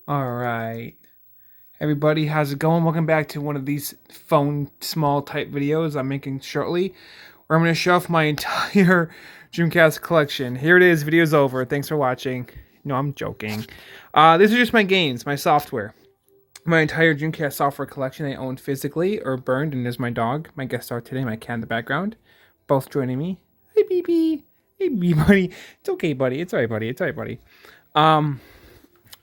All right. Everybody, how's it going? Welcome back to one of these phone small type videos I'm making shortly, where I'm going to show off my entire Dreamcast collection. Here it is, video's over. Thanks for watching. No, I'm joking. These are just my games, my software. My entire Dreamcast software collection I owned physically or burned, and there's my dog, my guest star today, my cat in the background, both joining me. Hey, BB. Hey, BB, buddy. It's okay, buddy. It's alright, buddy. It's alright, buddy. Um,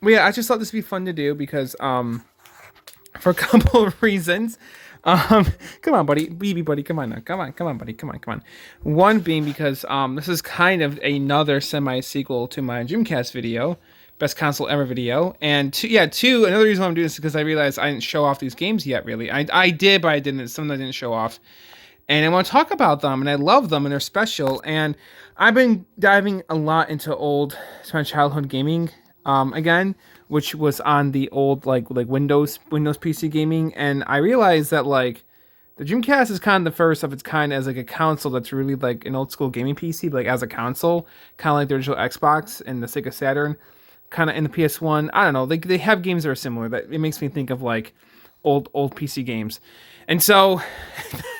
but yeah, I just thought this would be fun to do because, for a couple of reasons. Um, Come on, buddy, BB, buddy, come on now, come on, buddy, come on. One being because this is kind of another semi sequel to my Dreamcast video, best console ever video, and two. Another reason why I'm doing this is because I realized I didn't show off these games yet. Really, I did, but I didn't. Some of them I didn't show off, and I want to talk about them, and I love them, and they're special. And I've been diving a lot into my childhood gaming, again, which was on the old like Windows PC gaming, and I realized that like the Dreamcast is kind of the first of its kind as like a console that's really like an old school gaming PC, but like as a console, kind of like the original Xbox and the Sega Saturn, kind of in the PS1. I don't know, they have games that are similar. That it makes me think of like old PC games, and so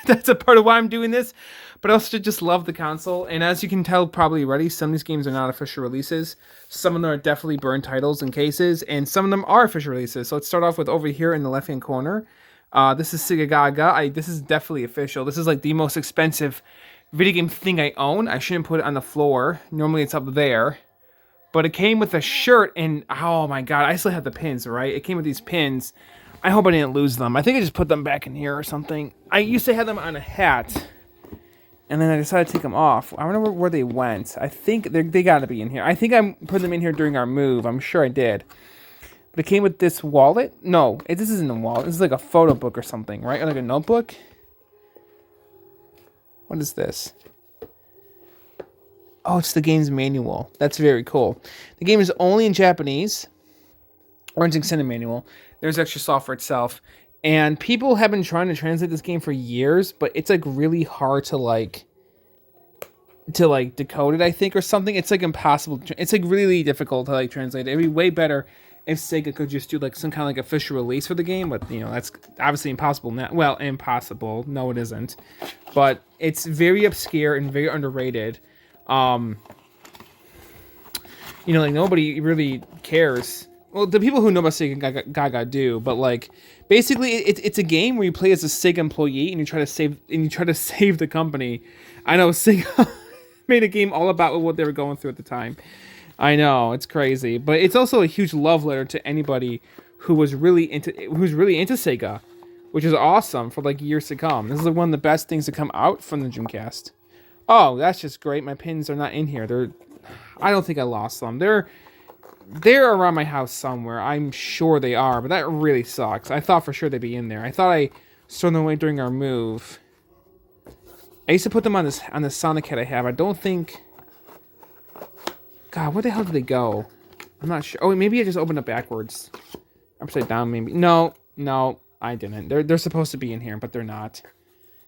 that's a part of why I'm doing this. But I also just love the console, and as you can tell probably already, some of these games are not official releases. Some of them are definitely burned titles and cases, and some of them are official releases. So let's start off with over here in the left-hand corner. This is Sega Gaga. This is definitely official. This is like the most expensive video game thing I own. I shouldn't put it on the floor. Normally it's up there. But it came with a shirt, and oh my god, I still have the pins, right? It came with these pins. I hope I didn't lose them. I think I just put them back in here or something. I used to have them on a hat, and then I decided to take them off. I don't know where they went. I think they got to be in here. I think I put them in here during our move. I'm sure I did. But it came with this wallet. No, this isn't a wallet. This is like a photo book or something, right? Or like a notebook. What is this? Oh, it's the game's manual. That's very cool. The game is only in Japanese. Or it's extended manual. There's extra software itself. And people have been trying to translate this game for years, but it's like really hard to decode it, I think, or something. It's like impossible. It's like really difficult to like translate it. It'd be way better if Sega could just do like some kind of like official release for the game, but you know, that's obviously impossible now. Well, impossible. No, it isn't. But it's very obscure and very underrated. Like nobody really cares. Well, the people who know about Sega Gaga do, but like basically it's a game where you play as a Sega employee and you try to save the company. I know Sega made a game all about what they were going through at the time. I know, it's crazy, but it's also a huge love letter to anybody who's really into Sega, which is awesome for like years to come. This is one of the best things to come out from the Dreamcast. Oh, that's just great. My pins are not in here. I don't think I lost them. They're around my house somewhere. I'm sure they are, but that really sucks. I thought for sure they'd be in there. I thought I stole them away during our move. I used to put them on the Sonic head I have. I don't think... God, where the hell did they go? I'm not sure. Oh, maybe I just opened it backwards. Upside down, maybe. No, I didn't. They're supposed to be in here, but they're not.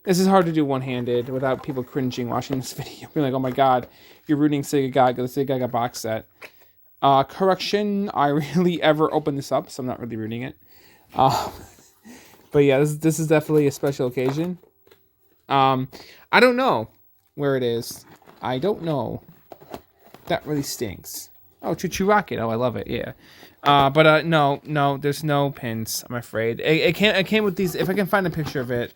This is hard to do one-handed without people cringing watching this video. Being like, oh my god, you're rooting Sega Gaga, the Sega Gaga box set. Correction, I really ever opened this up, so I'm not really rooting it. But yeah, this is definitely a special occasion. I don't know where it is. I don't know. That really stinks. Oh, Choo Choo Rocket. Oh, I love it. Yeah. But no, there's no pins, I'm afraid. It came with these. If I can find a picture of it.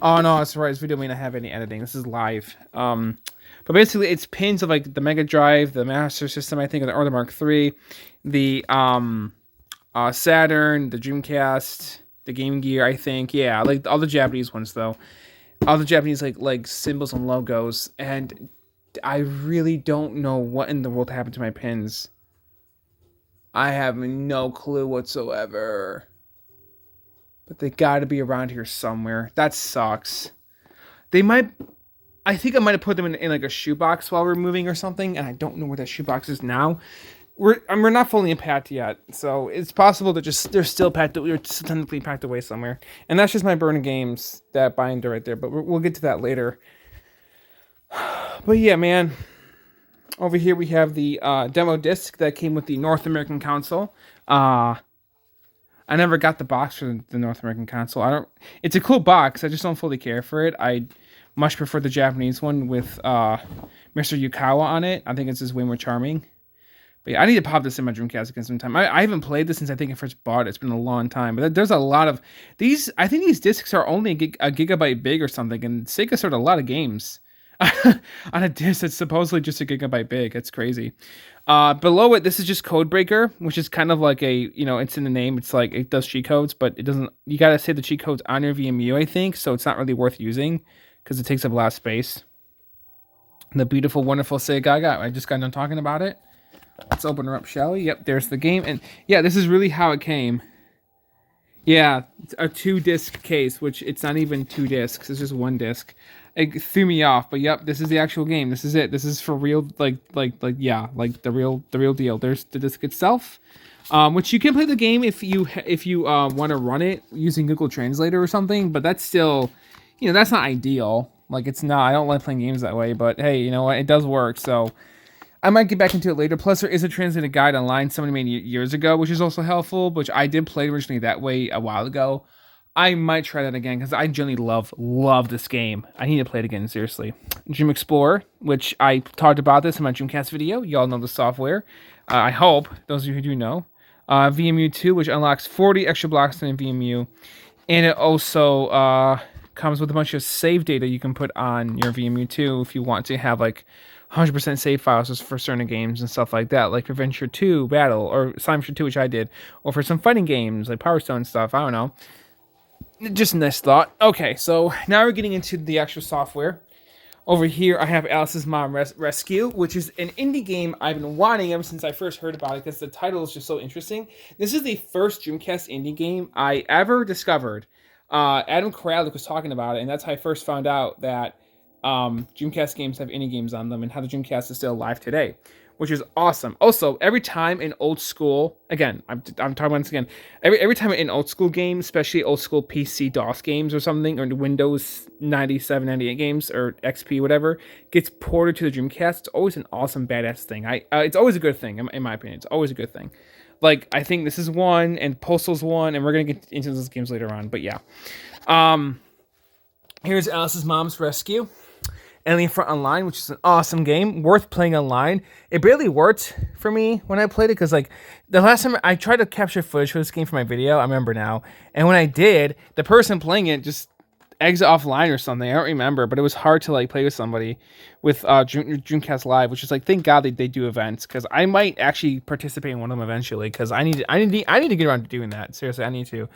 Oh no, that's right. This video may not have any editing. This is live. But basically, it's pins of like the Mega Drive, the Master System, I think, or the Mark III, the Saturn, the Dreamcast, the Game Gear, I think. Yeah, like all the Japanese ones though. All the Japanese like symbols and logos, and I really don't know what in the world happened to my pins. I have no clue whatsoever. But they gotta be around here somewhere. That sucks. I think I might have put them in like a shoebox while we're moving or something, and I don't know where that shoebox is now. We're not fully unpacked yet, so it's possible that they're still technically packed away somewhere. And that's just my burn games, that binder right there, but we'll get to that later. But yeah, man. Over here we have the demo disc that came with the North American console. I never got the box for the North American console. I don't. It's a cool box. I just don't fully care for it. I much prefer the Japanese one with Mr. Yukawa on it. I think it's just way more charming. But yeah, I need to pop this in my Dreamcast again sometime. I haven't played this since I think I first bought it. It's been a long time. But there's a lot of these. I think these discs are only a gigabyte big or something. And Sega sold a lot of games on a disc that's supposedly just a gigabyte big. That's crazy. Below it, this is just Codebreaker, which is kind of like it's in the name. It's like it does cheat codes, but it doesn't. You gotta save the cheat codes on your VMU, I think. So it's not really worth using because it takes up a lot of space. The beautiful, wonderful Sega. I just got done talking about it. Let's open her up, shall we? Yep, there's the game. And yeah, this is really how it came. Yeah, it's a 2-disc case, which it's not even 2 discs. It's just 1 disc. It threw me off, but yep, this is the actual game. This is it. This is for real, like the real deal. There's the disc itself, which you can play the game if you want to run it using Google Translator or something. But that's still, that's not ideal. Like it's not. I don't like playing games that way. But hey, you know what? It does work. So I might get back into it later. Plus, there is a translated guide online somebody made years ago, which is also helpful, which I did play originally that way a while ago. I might try that again because I generally love this game. I need to play it again, seriously. Dream Explorer, which I talked about this in my Dreamcast video. Y'all know the software. I hope, those of you who do know. VMU 2, which unlocks 40 extra blocks in VMU. And it also comes with a bunch of save data you can put on your VMU 2 if you want to have like 100% save files just for certain games and stuff like that, like Adventure 2 Battle or Science 2, which I did, or for some fighting games like Power Stone stuff. I don't know. Just a nice thought. Okay, so now we're getting into the actual software. Over here, I have Alice's Mom Rescue, which is an indie game I've been wanting ever since I first heard about it because the title is just so interesting. This is the first Dreamcast indie game I ever discovered. Adam Koralik was talking about it, and that's how I first found out that Dreamcast games have indie games on them and how the Dreamcast is still alive today, which is awesome. Also, every time in old school, again, I'm talking about this again, every time in old school games, especially old school PC DOS games or something, or Windows 97, 98 games, or XP, whatever, gets ported to the Dreamcast, it's always an awesome, badass thing. It's always a good thing, in my opinion. It's always a good thing. Like, I think this is one, and Postal's one, and we're going to get into those games later on, but yeah. Here's Alice's Mom's Rescue. Alien Front Online, which is an awesome game, worth playing online. It barely worked for me when I played it, because like the last time I tried to capture footage for this game for my video, I remember now, and when I did, the person playing it just exit offline or something. I don't remember, but it was hard to like play with somebody with Dreamcast Live, which is like, thank God they do events, because I might actually participate in one of them eventually, because I need to get around to doing that. Seriously, I need to.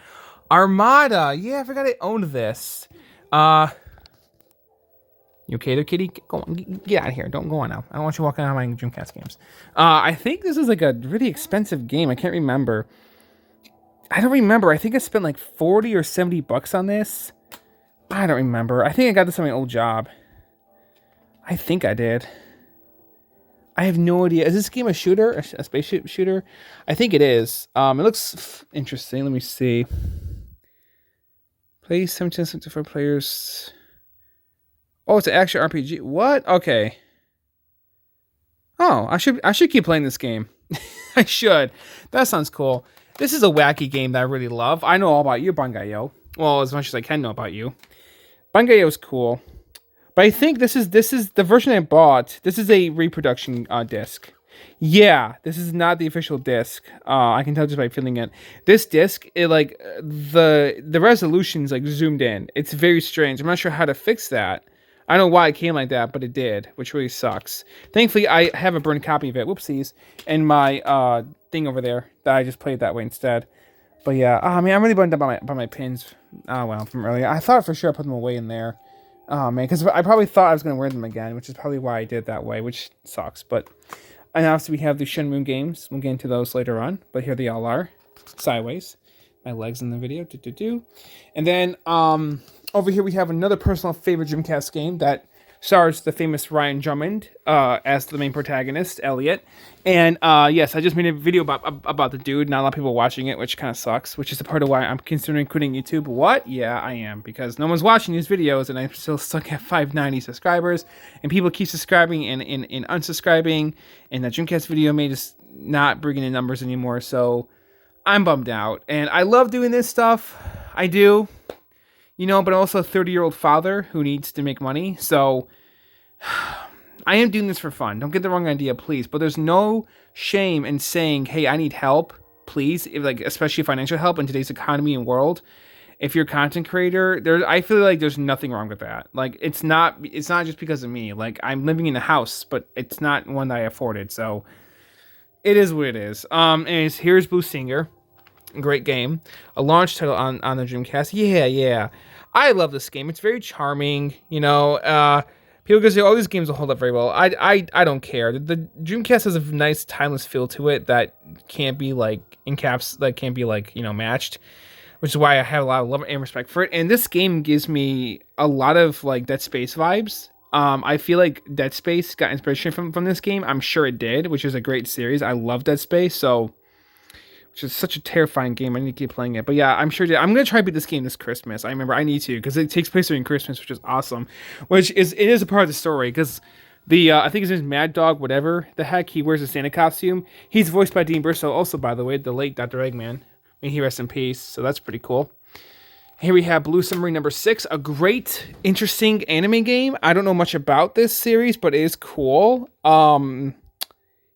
Armada, yeah, I forgot I owned this. You okay there, kitty? Go on, get out of here. Don't go on now. I don't want you walking out of my Dreamcast games. I think this is like a really expensive game. I can't remember. I don't remember. I think I spent like 40 or 70 bucks on this. I don't remember. I think I got this on my old job. I think I did. I have no idea. Is this game a shooter? A spaceship shooter? I think it is. It looks interesting. Let me see. Play 17 for players. Oh, it's an action RPG. What? Okay. Oh, I should keep playing this game. I should. That sounds cool. This is a wacky game that I really love. I know all about you, Bangai-O. Well, as much as I can know about you. Bangai-O is cool. But I think this is the version I bought. This is a reproduction disc. Yeah, this is not the official disc. I can tell just by feeling it. This disc, it like the resolution's like zoomed in. It's very strange. I'm not sure how to fix that. I don't know why it came like that, but it did, which really sucks. Thankfully, I have a burned copy of it. Whoopsies. And my thing over there that I just played that way instead. But yeah, I mean, I'm really bummed out by my pins. Oh, well, from earlier. I thought for sure I put them away in there. Oh, man, because I probably thought I was going to wear them again, which is probably why I did that way, which sucks. But, and obviously we have the Shenmue games. We'll get into those later on. But here they all are. Sideways. My legs in the video. And then, over here we have another personal favorite Dreamcast game that stars the famous Ryan Drummond as the main protagonist, Elliot. And yes, I just made a video about the dude. Not a lot of people watching it, which kind of sucks, which is a part of why I'm considering quitting YouTube. What? Yeah, I am, because no one's watching these videos, and I'm still stuck at 590 subscribers, and people keep subscribing and unsubscribing, and the Dreamcast video may just not bring in the numbers anymore, so I'm bummed out. And I love doing this stuff. I do. But I'm also a 30-year-old father who needs to make money. So I am doing this for fun. Don't get the wrong idea, please. But there's no shame in saying, hey, I need help, please. Especially financial help in today's economy and world. If you're a content creator, I feel like there's nothing wrong with that. Like, it's not just because of me. Like, I'm living in a house, but it's not one that I afforded. So it is what it is. And here's Blue Stinger. Great game. A launch title on the Dreamcast. Yeah. I love this game. It's very charming. People can say, "Oh, these games will hold up very well." I don't care. The Dreamcast has a nice timeless feel to it that can't be matched. Which is why I have a lot of love and respect for it. And this game gives me a lot of like Dead Space vibes. I feel like Dead Space got inspiration from this game. I'm sure it did, which is a great series. I love Dead Space, which is such a terrifying game. I need to keep playing it. But yeah, I'm sure I'm going to try to beat this game this Christmas. I remember I need to, because it takes place during Christmas, which is awesome. It is a part of the story, because I think his name is Mad Dog, whatever the heck, he wears a Santa costume. He's voiced by Dean Bristow, also, by the way, the late Dr. Eggman. May he rest in peace. So that's pretty cool. Here we have Blue Submarine number 6, a great, interesting anime game. I don't know much about this series, but it is cool.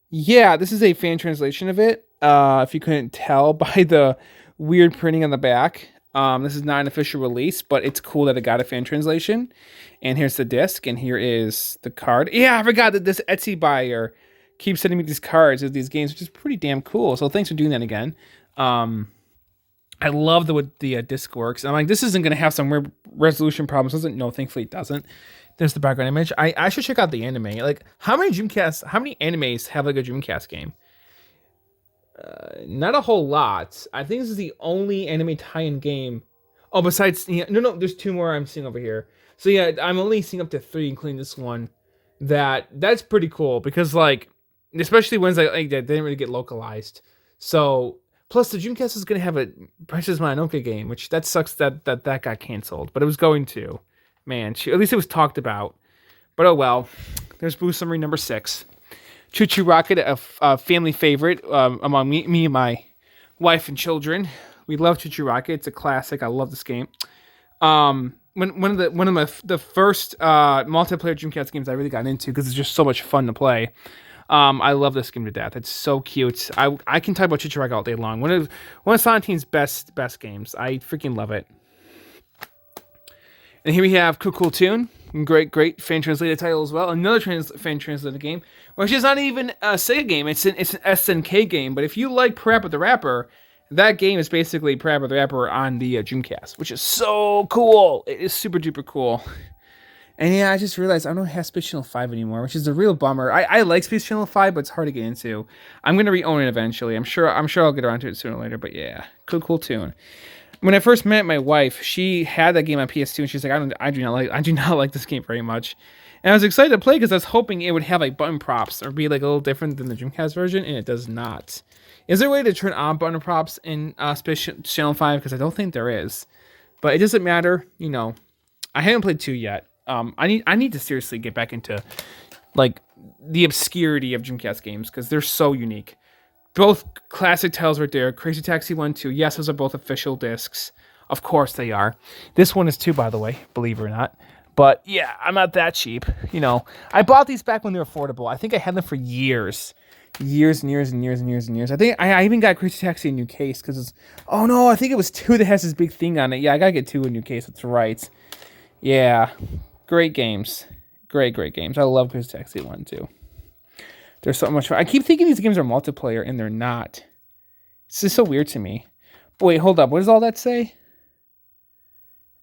Yeah, this is a fan translation of it. If you couldn't tell by the weird printing on the back. This is not an official release, but it's cool that it got a fan translation. And here's the disc, and here is the card. Yeah, I forgot that this Etsy buyer keeps sending me these cards of these games, which is pretty damn cool. So thanks for doing that again. I love the way the disc works. I'm like, this isn't going to have some weird resolution problems. No, thankfully it doesn't. There's the background image. I should check out the anime. Like, how many animes have like a Dreamcast game? Not a whole lot. I think this is the only anime tie-in game. Oh, besides, no, there's 2 more I'm seeing over here. So yeah, I'm only seeing up to 3, including this one. That's pretty cool because like, especially ones that didn't really get localized. So plus the Dreamcast is gonna have a Princess Mononoke game, which that sucks that got canceled, but it was going to. Man, at least it was talked about. But oh well. There's Blue Submarine number 6. Choo Choo Rocket, a family favorite among me and my wife and children. We love Choo Choo Rocket. It's a classic. I love this game. One of the first multiplayer Dreamcast games I really got into because it's just so much fun to play. I love this game to death. It's so cute. I can talk about Choo Choo Rocket all day long. One of Sonic Team's best games. I freaking love it. And here we have Cool Tune. Great fan translated title as well. Another fan translated game, which is not even a Sega game. It's an SNK game. But if you like Parappa the Rapper, that game is basically Parappa the Rapper on the Dreamcast, which is so cool. It is super duper cool. And yeah, I just realized I don't have Space Channel 5 anymore, which is a real bummer. I like Space Channel 5, but it's hard to get into. I'm gonna re-own it eventually. I'm sure I'll get around to it sooner or later. But yeah, cool tune. When I first met my wife, she had that game on PS2, and she's like, I do not like this game very much. And I was excited to play because I was hoping it would have like button props or be like a little different than the Dreamcast version, and it does not. Is there a way to turn on button props in Space Channel 5? Because I don't think there is. But it doesn't matter. I haven't played 2 yet. I need to seriously get back into like the obscurity of Dreamcast games because they're so unique. Both classic titles right there. Crazy Taxi 1, 2. Yes, those are both official discs. Of course they are. This one is too, by the way, believe it or not. But yeah, I'm not that cheap. I bought these back when they were affordable. I think I had them for years. Years and years and years and years and years. I think I even got Crazy Taxi in a new case because it's... Oh no, I think it was 2 that has this big thing on it. Yeah, I gotta get 2 in a new case. That's right. Yeah. Great games. Great games. I love Crazy Taxi 1 too. They're so much fun. I keep thinking these games are multiplayer, and they're not. It's just so weird to me. But wait, hold up. What does all that say?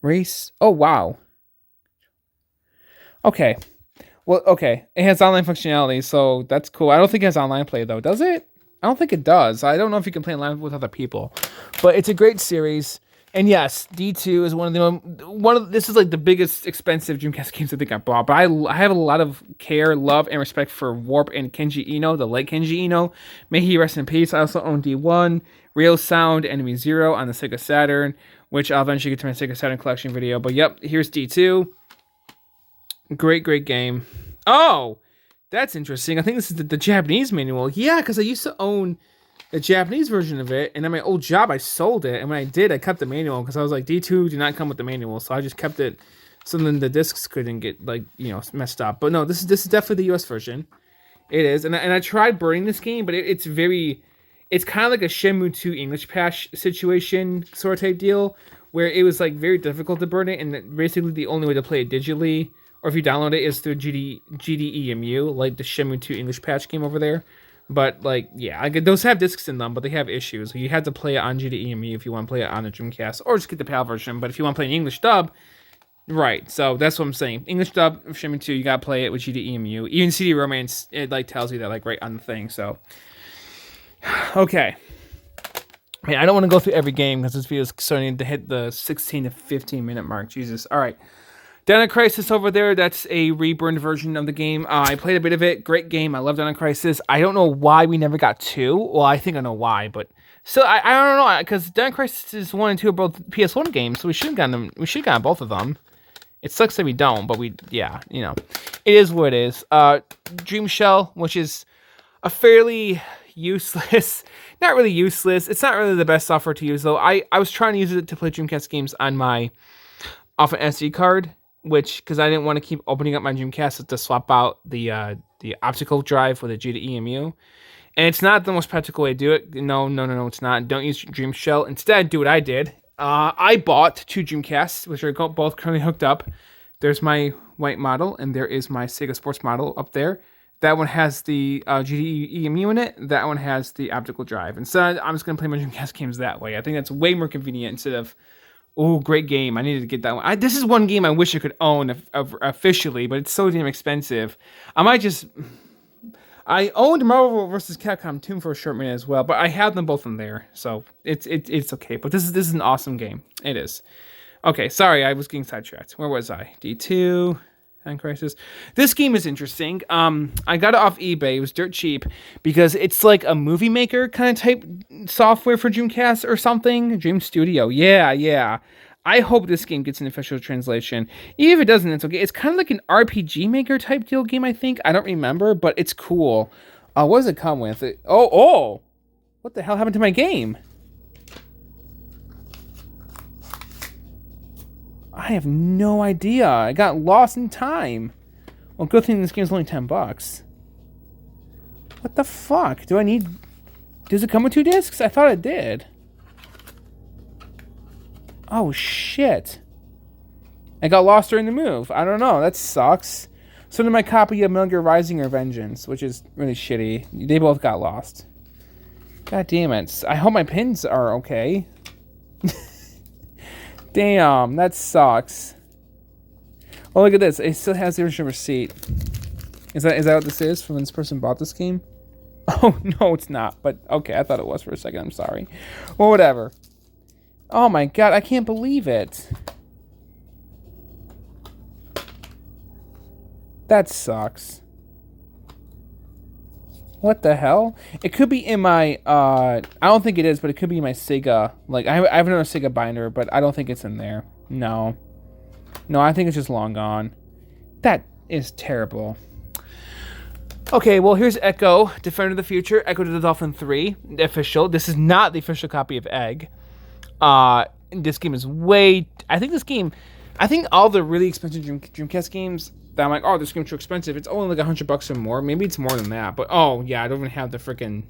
Race. Oh, wow. Okay. Well, okay. It has online functionality, so that's cool. I don't think it has online play, though. Does it? I don't think it does. I don't know if you can play online with other people. But it's a great series. And yes, D2 is this is like the biggest expensive Dreamcast games I think I bought. But I have a lot of care, love, and respect for Warp and Kenji Eno, the late Kenji Eno. May he rest in peace. I also own D1, Real Sound, Enemy Zero on the Sega Saturn, which I'll eventually get to my Sega Saturn collection video. But yep, here's D2. Great game. Oh, that's interesting. I think this is the Japanese manual. Yeah, because I used to own the Japanese version of it, and at my old job I sold it, and when I did, I kept the manual because I was like, D2 did not come with the manual, so I just kept it so then the discs couldn't get like messed up. But no, this is definitely the US version. It is, and I tried burning this game, but it's kind of like a Shenmue 2 English patch situation sort of type deal, where it was like very difficult to burn it, and basically the only way to play it digitally, or if you download it, is through GDEMU, like the Shenmue 2 English patch game over there. But like, yeah, those have discs in them, but they have issues. You have to play it on GDEMU if you want to play it on the Dreamcast, or just get the PAL version. But if you want to play an English dub, right, so that's what I'm saying. English dub of Shenmue 2, you gotta play it with GDEMU. Even CD Romance, it like tells you that like right on the thing. So, okay. Man, I don't want to go through every game because this video is starting to hit the 16 to 15 minute mark. Jesus. All right. Dino Crisis over there, that's a reburned version of the game. I played a bit of it. Great game. I love Dino Crisis. I don't know why we never got 2. Well, I think I know why, but still, I don't know, because Dino Crisis 1 and 2 are both PS1 games, so we should have gotten them. We should have gotten both of them. It sucks that we don't, but yeah, it is what it is. Dream Shell, which is a fairly useless, not really useless. It's not really the best software to use, though. I was trying to use it to play Dreamcast games on my off an SD card, because I didn't want to keep opening up my Dreamcast to swap out the optical drive with a GDEMU. And it's not the most practical way to do it. No, it's not. Don't use Dream Shell. Instead, do what I did. I bought 2 Dreamcasts, which are both currently hooked up. There's my white model, and there is my Sega Sports model up there. That one has the GDEMU in it. That one has the optical drive. Instead, I'm just going to play my Dreamcast games that way. I think that's way more convenient instead of, oh, great game, I needed to get that one. This is one game I wish I could own officially, but it's so damn expensive. I owned Marvel vs. Capcom 2 for a short minute as well, but I have them both in there, so it's okay. But this is an awesome game. It is. Okay, sorry, I was getting sidetracked. Where was I? D2, Time Crisis. This game is interesting. I got it off eBay. It was dirt cheap because it's like a movie maker kind of type software for Dreamcast or something. Dream Studio. Yeah. I hope this game gets an official translation. Even if it doesn't, it's okay. It's kind of like an RPG maker type deal game, I think. I don't remember, but it's cool. What does it come with? Oh! What the hell happened to my game? I have no idea. I got lost in time. Well, good thing this game's only $10. What the fuck? Does it come with 2 discs? I thought it did. Oh, shit. I got lost during the move. I don't know. That sucks. So did my copy of Metal Gear Rising or Vengeance, which is really shitty. They both got lost. God damn it. I hope my pins are okay. Damn, that sucks. Oh, look at this. It still has the original receipt. Is that what this is from when this person bought this game? Oh, no, it's not. But, okay, I thought it was for a second. I'm sorry. Well, whatever. Oh my god, I can't believe it. That sucks. What the hell? It could be in my, I don't think it is, but it could be in my Sega. Like, I have another Sega binder, but I don't think it's in there. No, I think it's just long gone. That is terrible. Okay, well, here's Echo, Defender of the Future, Echo to the Dolphin 3, the official. This is not the official copy of Egg. This game is I think all the really expensive Dreamcast games that I'm like, oh, this game's too expensive. It's only like $100 or more. Maybe it's more than that. But oh yeah, I don't even have the freaking,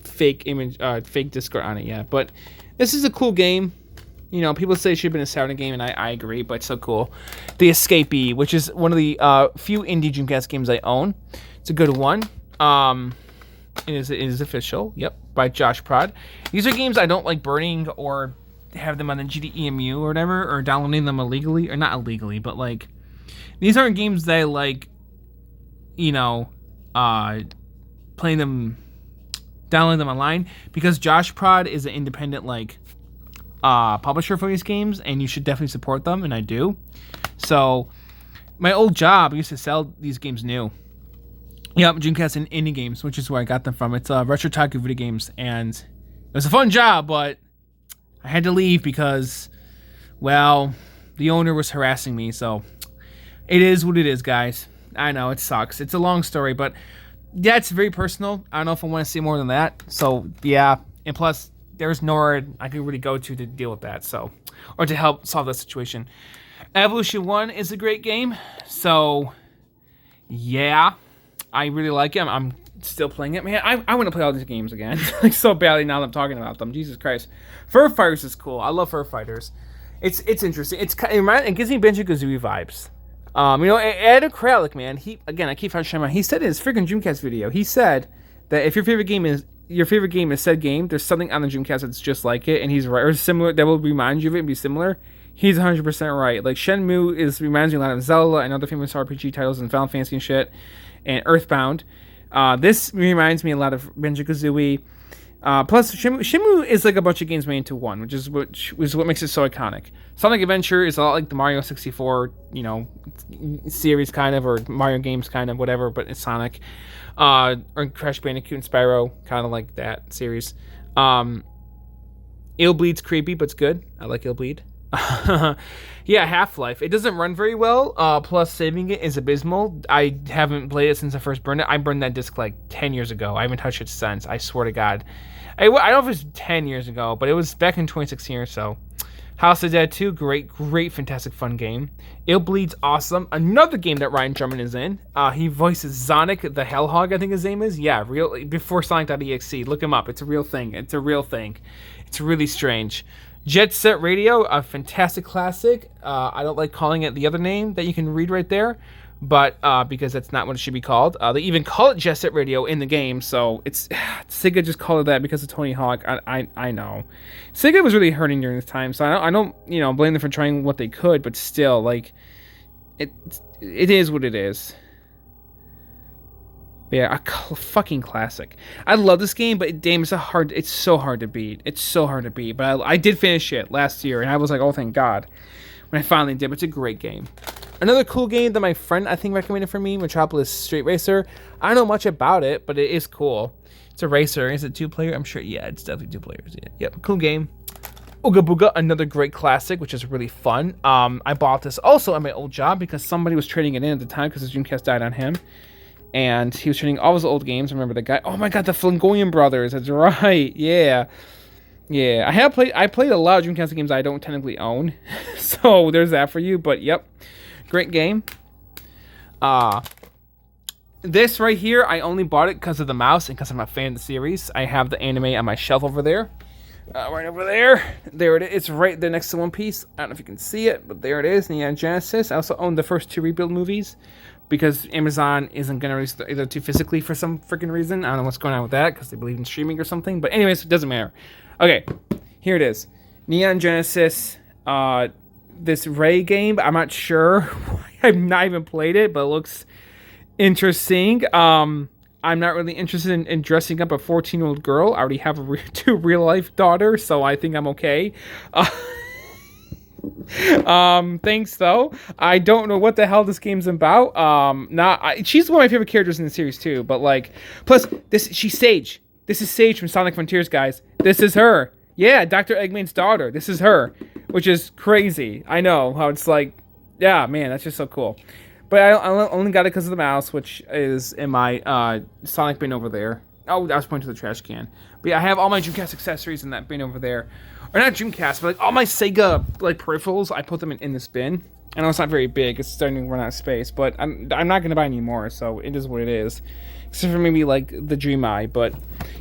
fake image, fake disc on it yet. But this is a cool game. People say it should have been a Saturday game, and I agree, but it's so cool. The Escapee, which is one of the few indie Dreamcast games I own. It's a good one. It is official. Yep, by Josh Prod. These are games I don't like burning or have them on the GDEMU or whatever, or downloading them illegally, or not illegally, but like these aren't games that I like. Playing them, downloading them online, because Josh Prod is an independent publisher for these games, and you should definitely support them, and I do. So my old job, I used to sell these games new. Yep, Dreamcast and indie games, which is where I got them from. It's Retro Taku Video Games, and it was a fun job, but I had to leave because, well, the owner was harassing me, so it is what it is, guys. I know, it sucks. It's a long story, but that's very personal. I don't know if I want to see more than that. So yeah, and plus there's nowhere I could really go to deal with that. So, or to help solve that situation. Evolution 1 is a great game. So yeah, I really like it. I'm still playing it, man. I want to play all these games again, like so badly now that I'm talking about them. Jesus Christ, Fur Fighters is cool. I love Fur Fighters. It's interesting. It gives me Banjo-Kazooie vibes. Adam Kralik, man. I keep showing him. He said in his freaking Dreamcast video. He said that if your favorite game is said game, there's something on the Dreamcast that's just like it, and he's right or similar that will remind you of it and be similar. He's 100% right. Like Shenmue reminds me a lot of Zelda and other famous RPG titles and Final Fantasy and shit, and Earthbound. This reminds me a lot of Banjo-Kazooie. Plus, Shenmue is like a bunch of games made into one, which is what makes it so iconic. Sonic Adventure is a lot like the Mario 64, series kind of, or Mario games kind of, whatever, but it's Sonic. Or Crash Bandicoot and Spyro, kind of like that series. Illbleed's creepy, but it's good. I like Illbleed. Yeah, Half-Life. It doesn't run very well. Plus, saving it is abysmal. I haven't played it since I first burned it. I burned that disc like 10 years ago. I haven't touched it since. I swear to God. I don't know if it was 10 years ago, but it was back in 2016 or so. House of Dead 2, great, fantastic, fun game. Illbleed's awesome. Another game that Ryan Drummond is in. He voices Sonic the Hellhog, I think his name is. Yeah, before Sonic.exe. Look him up. It's a real thing. It's really strange. Jet Set Radio, a fantastic classic. I don't like calling it the other name that you can read right there, but because that's not what it should be called. They even call it Jet Set Radio in the game, so it's Sega just called it that because of Tony Hawk. I know. Sega was really hurting during this time, so I don't blame them for trying what they could, but still, like, it is what it is. Yeah, a fucking classic. I love this game, but damn, it's so hard to beat. It's so hard to beat. But I did finish it last year, and I was like, oh, thank God, when I finally did. But it's a great game. Another cool game that my friend, I think, recommended for me, Metropolis Street Racer. I don't know much about it, but it is cool. It's a racer. Is it 2-player? I'm sure, yeah, it's definitely 2 players. Yeah. Yep, cool game. Ooga Booga, another great classic, which is really fun. I bought this also at my old job because somebody was trading it in at the time because his Dreamcast died on him. And he was trading all his old games. I remember the guy. Oh my God, the Flangoyan brothers. That's right. Yeah. I played a lot of Dreamcast games I don't technically own. So there's that for you. But yep. Great game. This right here, I only bought it because of the mouse and because I'm a fan of the series. I have the anime on my shelf over there. Right over there. There it is. It's right there next to One Piece. I don't know if you can see it, but there it is. Neon Genesis. I also own the first 2 Rebuild movies because Amazon isn't going to release the other 2 physically for some freaking reason. I don't know what's going on with that because they believe in streaming or something. But anyways, it doesn't matter. Okay, here it is. Neon Genesis. This Ray game. I'm not sure. I've not even played it, but it looks interesting. I'm not really interested in dressing up a 14-year-old girl. I already have 2 real-life daughters, so I think I'm okay. Thanks, though. I don't know what the hell this game's about. She's one of my favorite characters in the series, too. But, like, plus, she's Sage. This is Sage from Sonic Frontiers, guys. This is her. Yeah, Dr. Eggman's daughter. This is her, which is crazy. I know how it's like, yeah, man, that's just so cool. But I only got it because of the mouse, which is in my Sonic bin over there. Oh, I was pointing to the trash can. But yeah, I have all my Dreamcast accessories in that bin over there. Or not Dreamcast, but like all my Sega like peripherals, I put them in this bin. I know it's not very big. It's starting to run out of space. But I'm not going to buy any more, so it is what it is. Except for maybe like the Dream Eye. But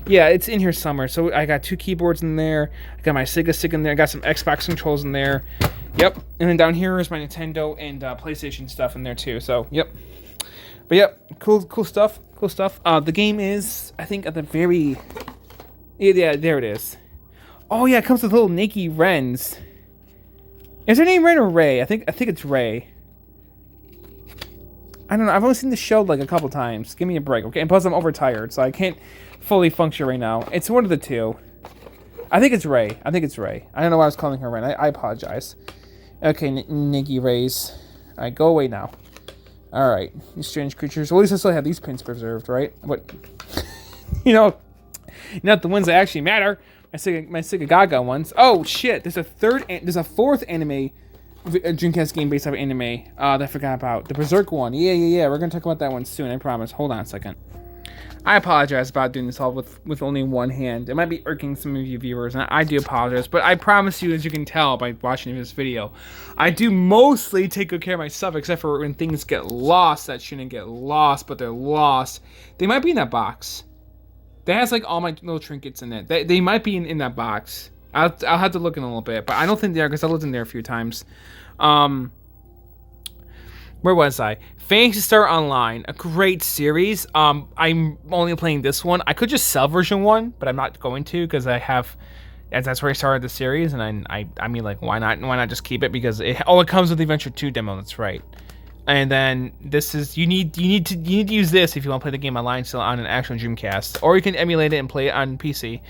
yeah, it's in here somewhere. So I got 2 keyboards in there. I got my Sega stick in there. I got some Xbox controls in there. Yep, and then down here is my Nintendo and PlayStation stuff in there too. So, yep. But yep, cool stuff. The game is, I think, at the very, yeah, there it is. Oh yeah, it comes with little Nikki Wrens. Is her name Ren or Ray? I think it's Ray. I don't know. I've only seen the show like a couple times. Give me a break, okay? And plus, I'm overtired, so I can't fully function right now. It's one of the 2. I think it's Ray. I don't know why I was calling her Ren. I apologize. Okay, Nikki Rays. Alright, go away now. Alright, these strange creatures. Well, at least I still have these pins preserved, right? But, not the ones that actually matter. My Sega Gaga ones. Oh, shit. There's a 4th anime Dreamcast game based off of anime that I forgot about. The Berserk one. Yeah. We're going to talk about that one soon, I promise. Hold on a second. I apologize about doing this all with only one hand. It might be irking some of you viewers, and I do apologize. But I promise you, as you can tell by watching this video, I do mostly take good care of myself, except for when things get lost that shouldn't get lost, but they're lost. They might be in that box. That has like all my little trinkets in it. They might be in that box. I'll have to look in a little bit, but I don't think they are because I looked in there a few times. Where was I? Phantasy Star Online, a great series. I'm only playing this one. I could just sell version 1, but I'm not going to because I have. That's where I started the series, and I mean, like, why not? Why not just keep it? Because it comes with the Adventure 2 demo. That's right. And then this is you need to use this if you want to play the game online still on an actual Dreamcast, or you can emulate it and play it on PC.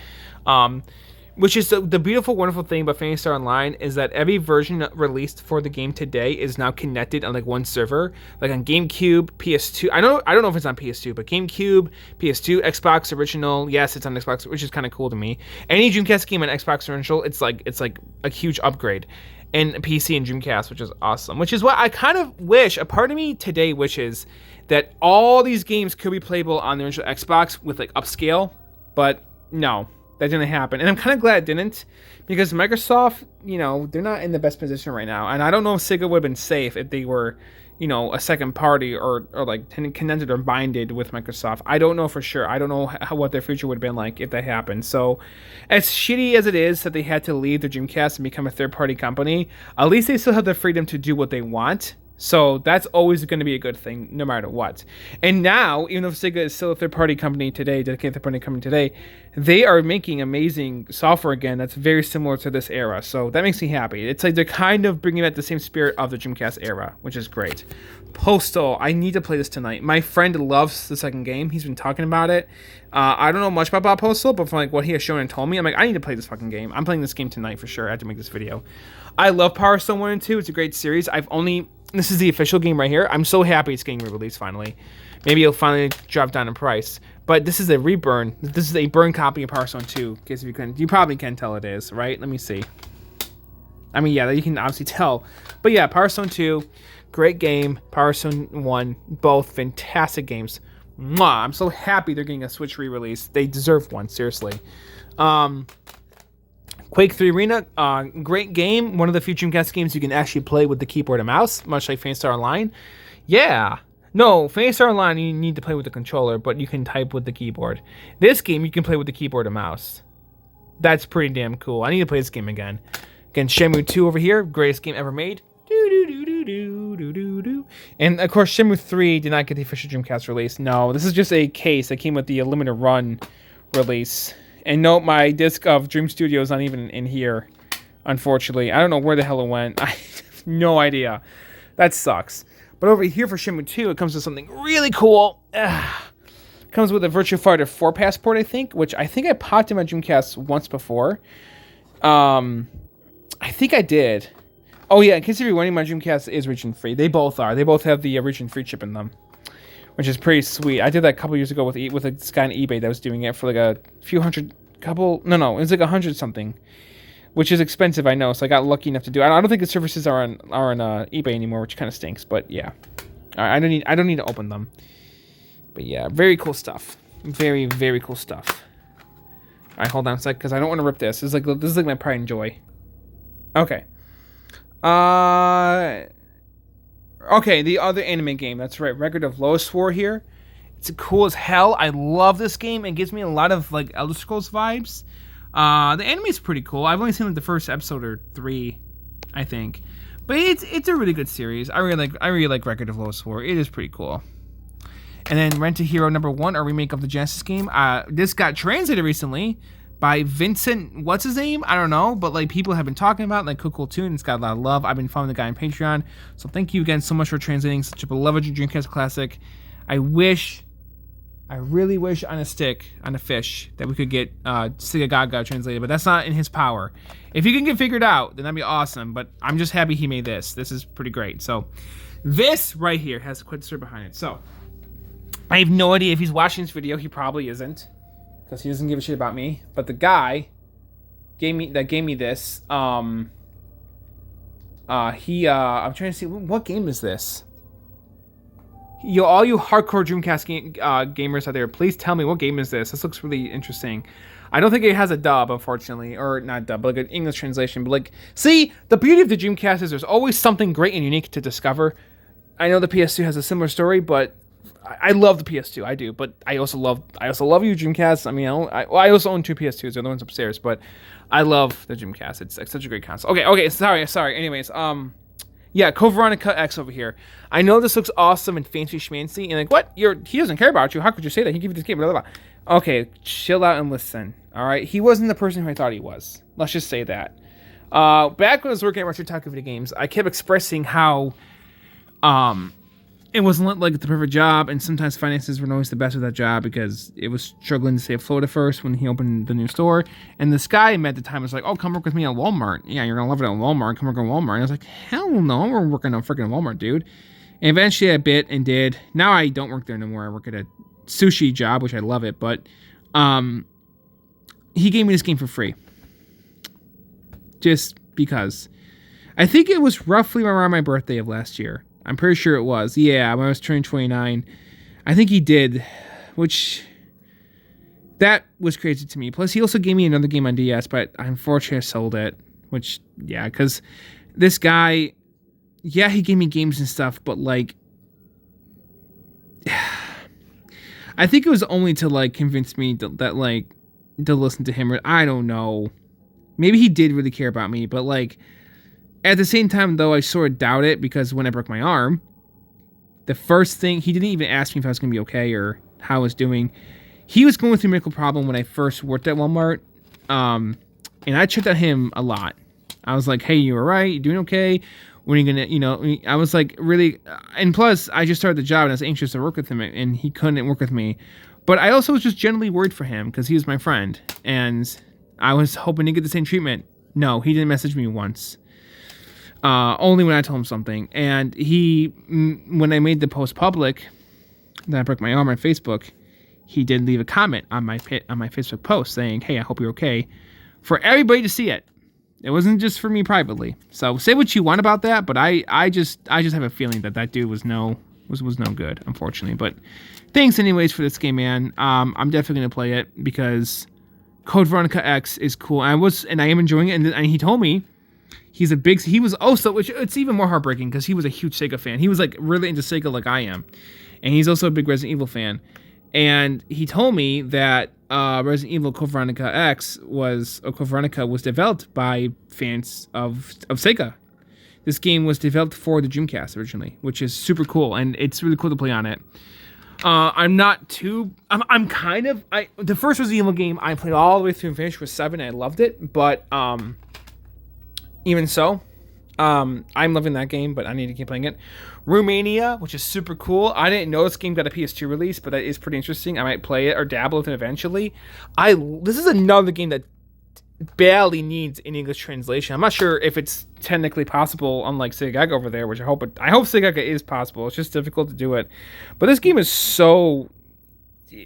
Which is the beautiful, wonderful thing about Phantasy Star Online is that every version released for the game today is now connected on like one server, like on GameCube, PS2. I don't know if it's on PS2, but GameCube, PS2, Xbox Original. Yes, it's on Xbox, which is kind of cool to me. Any Dreamcast game on Xbox Original, it's like a huge upgrade. And PC and Dreamcast, which is awesome. Which is what I kind of wish. A part of me today wishes that all these games could be playable on the original Xbox with like upscale, but no. That didn't happen, and I'm kind of glad it didn't, because Microsoft, they're not in the best position right now, and I don't know if Sega would have been safe if they were, a second party or like connected or binded with Microsoft. I don't know for sure. I don't know what their future would have been like if that happened. So, as shitty as it is that they had to leave the Dreamcast and become a third-party company, at least they still have the freedom to do what they want. So that's always going to be a good thing, no matter what. And now, even though Sega is still a third-party company today, dedicated third-party company today, they are making amazing software again that's very similar to this era. So that makes me happy. It's like they're kind of bringing back the same spirit of the Dreamcast era, which is great. Postal, I need to play this tonight. My friend loves the second game. He's been talking about it. I don't know much about Postal, but from like what he has shown and told me, I'm like, I need to play this fucking game. I'm playing this game tonight for sure. I have to make this video. I love Power Stone 1 and 2. It's a great series. This is the official game right here. I'm so happy it's getting re-released finally. Maybe it'll finally drop down in price. But this is a reburn. This is a burn copy of Power Stone 2. In case you probably can tell it is, right? Let me see. I mean, yeah, you can obviously tell. But yeah, Power Stone 2, great game. Power Stone 1, both fantastic games. Mwah! I'm so happy they're getting a Switch re-release. They deserve one, seriously. Quake 3 Arena, great game. One of the few Dreamcast games you can actually play with the keyboard and mouse, much like Phantasy Star Online. Yeah. No, Phantasy Star Online, you need to play with the controller, but you can type with the keyboard. This game, you can play with the keyboard and mouse. That's pretty damn cool. I need to play this game again. Again, Shenmue 2 over here, greatest game ever made. And, of course, Shenmue 3 did not get the official Dreamcast release. No, this is just a case that came with the limited run release. And note, my disc of Dream Studio is not even in here, unfortunately. I don't know where the hell it went. I have no idea. That sucks. But over here for Shenmue 2, it comes with something really cool. It comes with a Virtua Fighter 4 passport, I think, which I think I popped in my Dreamcast once before. I think I did. Oh, yeah, in case you're wondering, my Dreamcast is region-free. They both are. They both have the region-free chip in them, which is pretty sweet. I did that a couple years ago with this guy on eBay that was doing it for like a few hundred, it was like 100 something, which is expensive, I know. So I got lucky enough to do it. I don't think the services are on eBay anymore, which kind of stinks. But yeah, all right, I don't need to open them. But yeah, very cool stuff. Very, very cool stuff. All right, hold on a sec, because I don't want to rip this. This is like my pride and joy. Okay. Okay, the other anime game. That's right, Record of Lodoss War here. It's cool as hell. I love this game. It gives me a lot of like Elder Scrolls vibes. The anime is pretty cool. I've only seen like the first episode or 3, I think, but it's a really good series. I really like Record of Lodoss War. It is pretty cool. And then Rent a Hero #1, a remake of the Genesis game. This got translated recently by Vincent, what's his name? I don't know, but like people have been talking about it, like cool tune. It's got a lot of love. I've been following the guy on Patreon, so thank you again so much for translating such a beloved Dreamcast classic. I really wish on a fish, that we could get Sega Gaga translated, but that's not in his power. If you can get figured out, then that'd be awesome, but I'm just happy he made this. This is pretty great. So this right here has quite a story behind it. So I have no idea if he's watching this video. He probably isn't, because he doesn't give a shit about me. But the guy gave me this. I'm trying to see, what game is this? all you hardcore Dreamcast gamers out there, please tell me what game is this. This looks really interesting. I don't think it has a dub, unfortunately, or not dub, but like an English translation. But like, see, the beauty of the Dreamcast is there's always something great and unique to discover. I know the PS2 has a similar story, but I love the PS2. I do, but I also love you Dreamcast. I mean, I also own two PS2s. They're the ones upstairs, but I love the Dreamcast. It's like such a great console. Okay, sorry. Anyways, yeah, Code Veronica X over here. I know this looks awesome and fancy schmancy, and like, what? He doesn't care about you. How could you say that? He gave you this game, blah, blah, blah. Okay, chill out and listen. All right, he wasn't the person who I thought he was. Let's just say that. Back when I was working at Retro Taco Video Games, I kept expressing how, it wasn't like the perfect job, and sometimes finances weren't always the best with that job because it was struggling to stay afloat at first when he opened the new store. And this guy I met at the time was like, "Oh, come work with me at Walmart. Yeah, you're gonna love it at Walmart. Come work at Walmart." And I was like, "Hell no, I'm working on freaking Walmart, dude." And eventually I bit and did. Now I don't work there no more. I work at a sushi job, which I love it, but he gave me this game for free. Just because. I think it was roughly around my birthday of last year. I'm pretty sure it was. Yeah, when I was turning 29. I think he did, which that was crazy to me. Plus, he also gave me another game on DS, but unfortunately I sold it, which, yeah, because this guy, yeah, he gave me games and stuff, but, like, I think it was only to, like, convince me that, like, to listen to him, or I don't know. Maybe he did really care about me, but, like, at the same time, though, I sort of doubt it, because when I broke my arm, the first thing, he didn't even ask me if I was going to be okay or how I was doing. He was going through a medical problem when I first worked at Walmart, and I checked on him a lot. I was like, "Hey, you all right? You doing okay? When are you going to, I was like, really, and plus, I just started the job, and I was anxious to work with him, and he couldn't work with me. But I also was just generally worried for him, because he was my friend, and I was hoping to get the same treatment. No, he didn't message me once. Only when I told him something. And when I made the post public that I broke my arm on Facebook, he did leave a comment on my Facebook post saying, "Hey, I hope you're okay," for everybody to see it. It wasn't just for me privately. So say what you want about that, but I just have a feeling that dude was no good, unfortunately. But thanks anyways for this game, man. I'm definitely gonna play it because Code Veronica X is cool. I am enjoying it, and he told me. He was also, which it's even more heartbreaking because he was a huge Sega fan. He was like really into Sega like I am. And he's also a big Resident Evil fan. And he told me that Resident Evil Code Veronica was developed by fans of Sega. This game was developed for the Dreamcast originally, which is super cool. And it's really cool to play on it. The first Resident Evil game I played all the way through and finished was 7. And I loved it. But, even so, I'm loving that game, but I need to keep playing it. Romania, which is super cool. I didn't know this game got a PS2 release, but that is pretty interesting. I might play it or dabble with it eventually. This is another game that badly needs an English translation. I'm not sure if it's technically possible, unlike Sega over there, which I hope Sega is possible. It's just difficult to do it. But this game is so...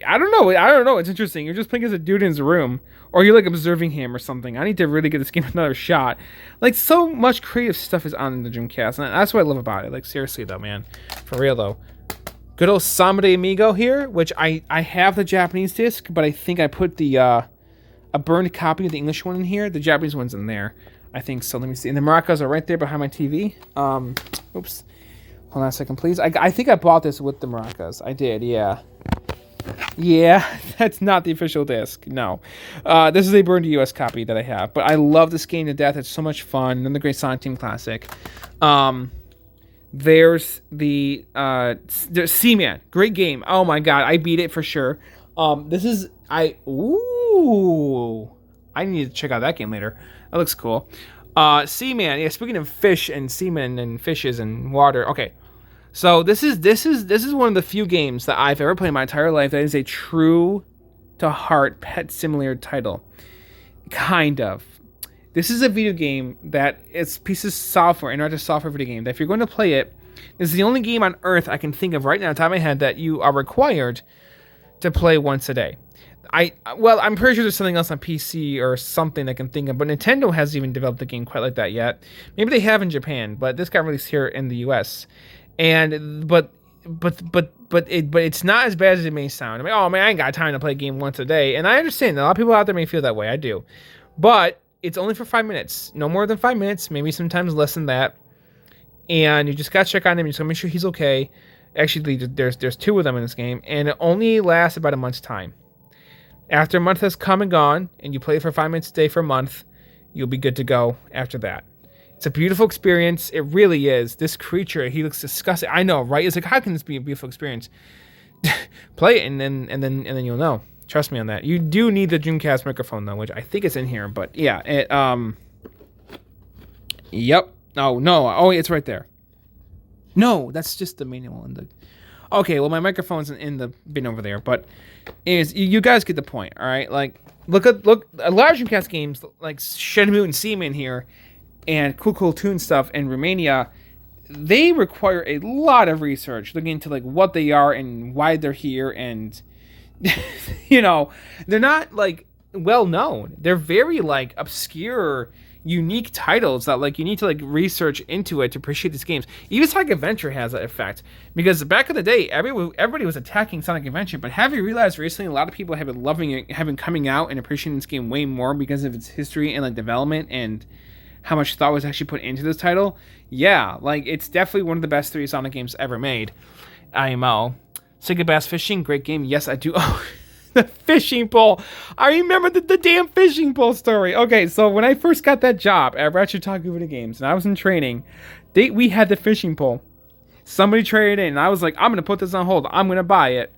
I don't know. It's interesting. You're just playing as a dude in his room, or you're like observing him or something. I need to really give this game another shot. Like, so much creative stuff is on the Dreamcast, and that's what I love about it. Like, seriously though, man, for real though. Good old Samba de Amigo here, which I have the Japanese disc, but I think I put the a burned copy of the English one in here. The Japanese one's in there, I think so. Let me see. And the maracas are right there behind my TV. Oops. Hold on a second, please. I think I bought this with the maracas. I did, yeah. Yeah, that's not the official disc. No. This is a burned US copy that I have. But I love this game to death. It's so much fun. Another great Sonic Team classic. There's Seaman. Great game. Oh my god, I beat it for sure. I need to check out that game later. That looks cool. Seaman. Yeah, speaking of fish and seamen and fishes and water. Okay. So this is one of the few games that I've ever played in my entire life that is a true to heart pet simulator title. Kind of. This is a video game that it's pieces of software, interactive software video game that if you're going to play it, this is the only game on earth I can think of right now, on top of my head, that you are required to play once a day. I'm pretty sure there's something else on PC or something I can think of, but Nintendo hasn't even developed a game quite like that yet. Maybe they have in Japan, but this got released here in the US. But it's not as bad as it may sound. I mean, oh man, I ain't got time to play a game once a day, and I understand that a lot of people out there may feel that way. I do, but it's only for 5 minutes, no more than 5 minutes, maybe sometimes less than that. And you just gotta check on him. You just gotta make sure he's okay. Actually, there's 2 of them in this game, and it only lasts about a month's time. After a month has come and gone, and you play for 5 minutes a day for a month, you'll be good to go after that. It's a beautiful experience. It really is. This creature, he looks disgusting. I know, right? It's like, how can this be a beautiful experience? Play it, and then you'll know. Trust me on that. You do need the Dreamcast microphone though, which I think is in here. But yeah, Yep. Oh no. Oh, it's right there. No, that's just the manual in the. Okay, well my microphone's in the bin over there, but you guys get the point, all right? Like, look a lot of Dreamcast games like Shenmue and Seaman here, and Cool Toon stuff in Romania, they require a lot of research looking into like what they are and why they're here, and you know, they're not like well known. They're very like obscure, unique titles that like you need to like research into it to appreciate these games. Even Sonic Adventure has that effect, because back in the day everybody was attacking Sonic Adventure, but have you realized recently a lot of people have been loving it, have been coming out and appreciating this game way more because of its history and like development and how much thought was actually put into this title? Yeah, like it's definitely one of the best 3 Sonic games ever made. IMO. Sega Bass Fishing, great game. Yes, I do. Oh, the fishing pole. I remember the damn fishing pole story. Okay, so when I first got that job at Ratchet Talkie Video Games and I was in training, we had the fishing pole. Somebody traded it in, and I was like, I'm going to put this on hold. I'm going to buy it.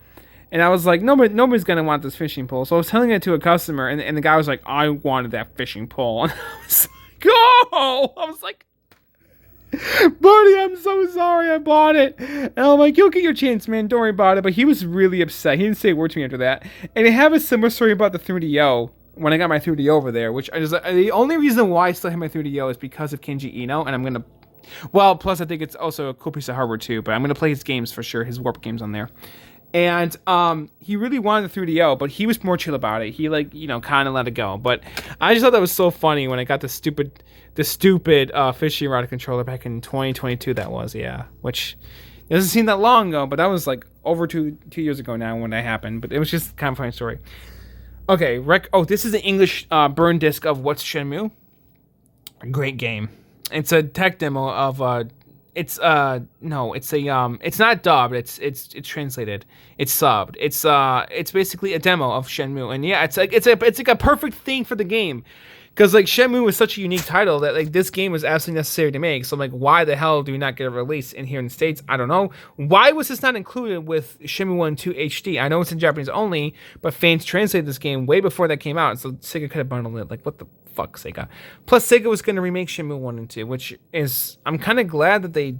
And I was like, nobody's going to want this fishing pole. So I was telling it to a customer, and the guy was like, I wanted that fishing pole. And I was like, oh! I was like, buddy, I'm so sorry I bought it. And I'm like, you'll get your chance, man. Don't worry about it. But he was really upset. He didn't say a word to me after that. And I have a similar story about the 3DO when I got my 3DO over there, which is the only reason why I still have my 3DO is because of Kenji Eno. And I'm going to, well, plus I think it's also a cool piece of hardware too, but I'm going to play his games for sure, his Warp games on there. And he really wanted the 3DO, but he was more chill about it. He like, you know, kind of let it go. But I just thought that was so funny when I got the stupid fishing rod controller back in 2022. That was, yeah. Which it doesn't seem that long ago, but that was like over two years ago now when that happened. But it was just kind of a funny story. Okay, this is an English burn disc of What's Shenmue. Great game. It's a tech demo of it's not dubbed, it's translated, it's subbed, it's basically a demo of Shenmue, and yeah, it's like a perfect thing for the game, because like Shenmue was such a unique title that like this game was absolutely necessary to make. So I'm like, why the hell do we not get a release in here in the States? I don't know. Why was this not included with Shenmue 1 2 HD? I know it's in Japanese only, but fans translated this game way before that came out, so Sega could have bundled it. Like, what the fuck, Sega? Plus, Sega was going to remake Shenmue 1 and 2, which is, I'm kind of glad that they.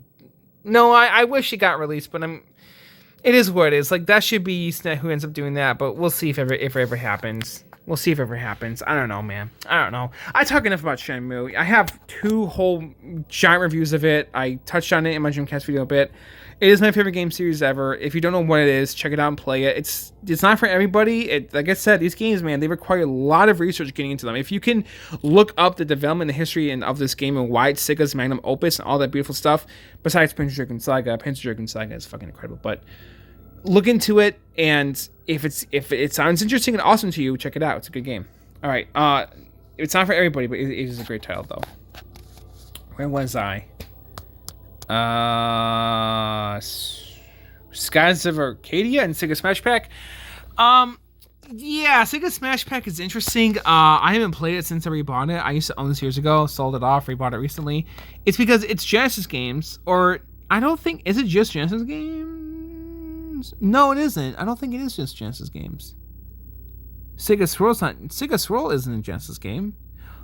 No, I wish it got released, but it is what it is. Like, that should be Eastnet who ends up doing that, but we'll see if it ever happens. We'll see if it ever happens. I don't know, man. I don't know. I talk enough about Shenmue. I have 2 whole giant reviews of it. I touched on it in my Dreamcast video a bit. It is my favorite game series ever. If you don't know what it is, check it out and play it. It's not for everybody. Like I said, these games, man, they require a lot of research getting into them. If you can look up the development and history of this game and why it's Sega's magnum opus and all that beautiful stuff, besides Panzer Dragoon Saga is fucking incredible. But look into it, and if it sounds interesting and awesome to you, check it out. It's a good game. All right. It's not for everybody, but it is a great title, though. Where was I? Skies of Arcadia and Sega Smash Pack. Yeah, Sega Smash Pack is interesting. I haven't played it since I rebought it. I used to own this years ago, sold it off, rebought it recently. It's because it's Genesis games, or I don't think, is it just Genesis games? No, it isn't. I don't think it is just Genesis games. Sega Swirl isn't a Genesis game.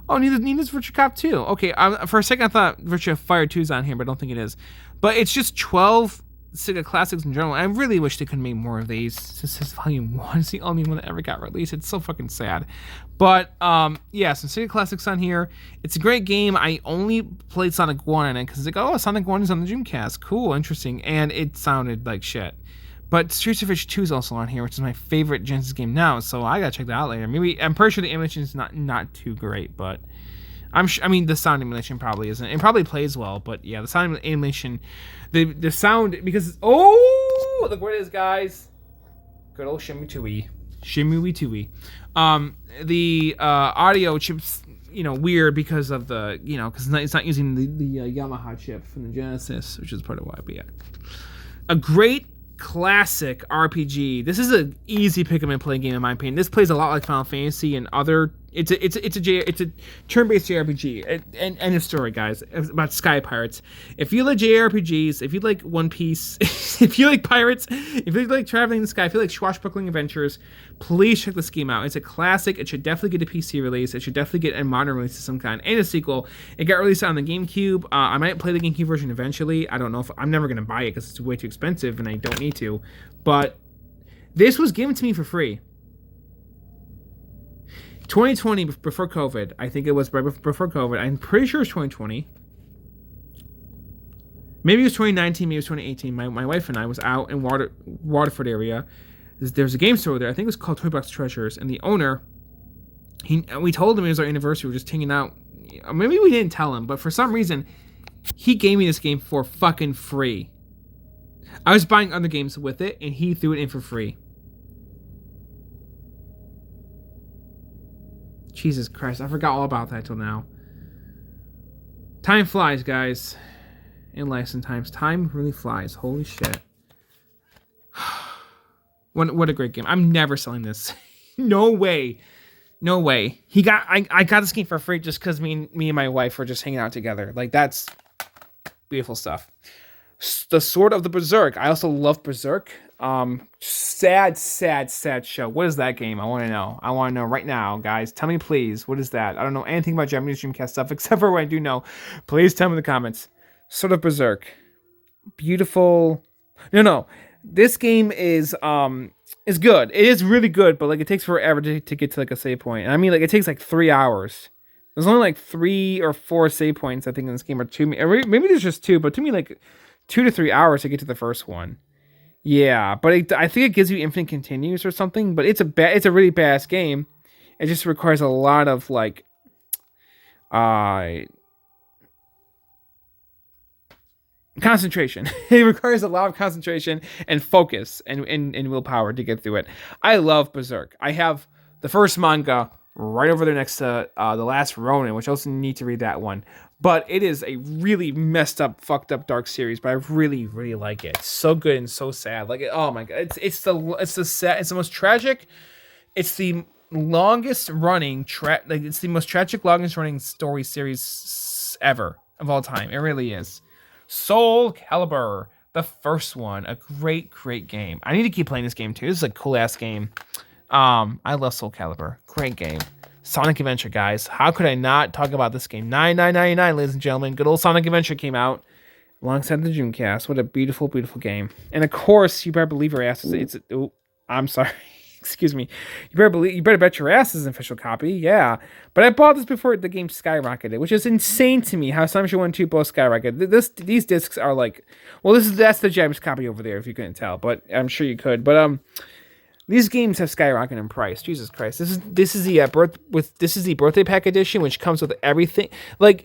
Oh, neither's Virtua Cop 2. Okay, for a second I thought Virtua Fire 2 is on here, but I don't think it is. But it's just 12 Sega classics in general. I really wish they could make more of these. This is Volume 1. It's the only one that ever got released. It's so fucking sad. But, yeah, some Sega classics on here. It's a great game. I only played Sonic 1 in it because it's like, oh, Sonic 1 is on the Dreamcast. Cool, interesting. And it sounded like shit. But Streets of Rage 2 is also on here, which is my favorite Genesis game now, so I gotta check that out later. Maybe I'm pretty sure the animation is not too great, but I mean the sound animation probably isn't. It probably plays well, but yeah, the sound animation, the sound, because Look what it is, guys. Good old Shimmy Tui. Shimmy Tui. The audio chips, weird because of the, because it's not using the Yamaha chip from the Genesis, which is part of why. But yeah, a great classic RPG. This is an easy pick up and play game in my opinion. This plays a lot like Final Fantasy and other. It's a turn-based JRPG. And end of story, guys. It's about Sky Pirates. If you like JRPGs, if you like One Piece, if you like pirates, if you like traveling in the sky, if you like swashbuckling adventures, please check this game out. It's a classic. It should definitely get a PC release. It should definitely get a modern release of some kind and a sequel. It got released on the GameCube. I might play the GameCube version eventually. I don't know if I'm never gonna buy it because it's way too expensive and I don't need to. But this was given to me for free. 2020, before COVID. I think it was right before COVID. I'm pretty sure it's 2020. Maybe it was 2019, maybe it was 2018. My wife and I was out in Waterford area. There's a game store there. I think it was called Toy Box Treasures. And the owner, we told him it was our anniversary. We were just hanging out. Maybe we didn't tell him, but for some reason, he gave me this game for fucking free. I was buying other games with it, and he threw it in for free. Jesus Christ, I forgot all about that till now. Time flies, guys. In life sometimes. Time really flies. Holy shit. What a great game. I'm never selling this. No way. No way. I got this game for free just because me and my wife were just hanging out together. Like, that's beautiful stuff. The Sword of the Berserk. I also love Berserk. Sad show. What is that game? I want to know. I want to know right now, guys. Tell me, please. What is that? I don't know anything about Japanese Dreamcast stuff except for what I do know. Please tell me in the comments. Sword of Berserk. Beautiful. No. This game is good. It is really good, but like it takes forever to get to like a save point. And I mean, like it takes like 3 hours. There's only like 3 or 4 save points I think in this game, or 2. Maybe there's just 2, but to me like 2 to 3 hours to get to the first one. Yeah, but I think it gives you infinite continues or something. But it's a really badass game. It just requires a lot of like, concentration. It requires a lot of concentration and focus and willpower to get through it. I love Berserk. I have the first manga right over there next to The Last Ronin, which I also need to read that one. But it is a really messed up, fucked up, dark series. But I really, really like it. It's so good and so sad. Like, oh my god, it's the most tragic. It's the longest running it's the most tragic, longest running story series ever of all time. It really is. Soul Calibur, the first one, a great game. I need to keep playing this game too. This is a cool ass game. I love Soul Calibur. Great game. Sonic Adventure, guys. How could I not talk about this game? $99.99, ladies and gentlemen. Good old Sonic Adventure came out alongside the Dreamcast. What a beautiful, beautiful game. And of course, you better believe your ass is. I'm sorry. Excuse me. You better bet your ass is an official copy. Yeah. But I bought this before the game skyrocketed, which is insane to me how Sonic 1 and 2 both skyrocketed. These discs are like, well, that's the Japanese copy over there if you couldn't tell, but I'm sure you could. But these games have skyrocketed in price. Jesus Christ. This is the birthday pack edition, which comes with everything. Like